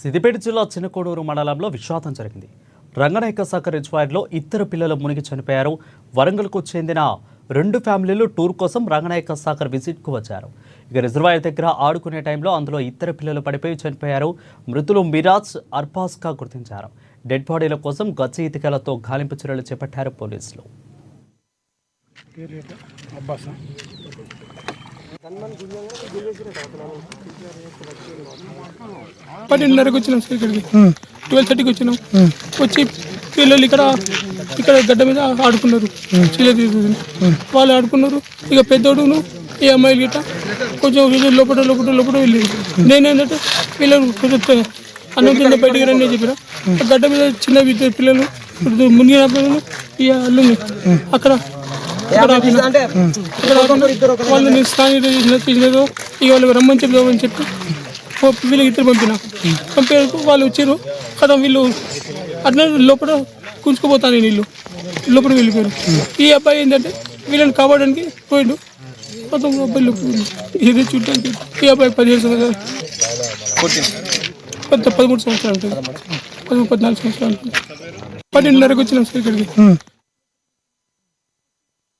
సిద్దిపేట జిల్లా చిన్నకోడూరు మండలంలో విషాదం జరిగింది. రంగనాయక సాగర్ రిజర్వాయర్లో ఇద్దరు పిల్లలు మునిగి చనిపోయారు. వరంగల్కు చెందిన 2 ఫ్యామిలీలు టూర్ కోసం రంగనాయక సాగర్ విజిట్కు వచ్చారు. ఇక రిజర్వాయర్ దగ్గర ఆడుకునే టైంలో అందులో ఇద్దరు పిల్లలు పడిపోయి చనిపోయారు. మృతులు మిరాజ్, అర్బాజ్గా గుర్తించారు. డెడ్ బాడీల కోసం గచ్చి ఇటుకలతో గాలింపు చర్యలు చేపట్టారు పోలీసులు. 10:30కి వచ్చినాం సార్. ఇక్కడికి 12:30కి వచ్చినాం. వచ్చి పిల్లలు ఇక్కడ గడ్డ మీద ఆడుకున్నారు. వాళ్ళు ఆడుకున్నారు. ఇక పెద్దోడును ఈ అమ్మాయిలు గిట్ట కొంచెం లోపల వెళ్ళి నేనేంటంటే పిల్లలు కొంచెం అన్నం కింద బయటికి రండి చెప్పిన. గడ్డ మీద చిన్న పిల్లలు మునిగిన పిల్లలు ఈ అల్లుని అక్కడ వాళ్ళని స్థానిక తీసినదో ఇక వాళ్ళకి రమ్మని చెప్తామని చెప్పి వీళ్ళకి ఇద్దరు పంపారు. వాళ్ళు వచ్చారు కదా. వీళ్ళు అట్లా లోపల కూర్చుకుపోతాను వీళ్ళు లోపల వెళ్ళిపోయారు. ఈ అబ్బాయి ఏంటంటే వీళ్ళని కాపాడడానికి పోయిండు. మొత్తం అబ్బాయిలు ఏదో చూడడానికి ఈ అబ్బాయి 15 సంవత్సరాలు 13 సంవత్సరాలు ఉంటుంది. 14 సంవత్సరాలు 10:30కి వచ్చినాం సార్ ఇక్కడికి.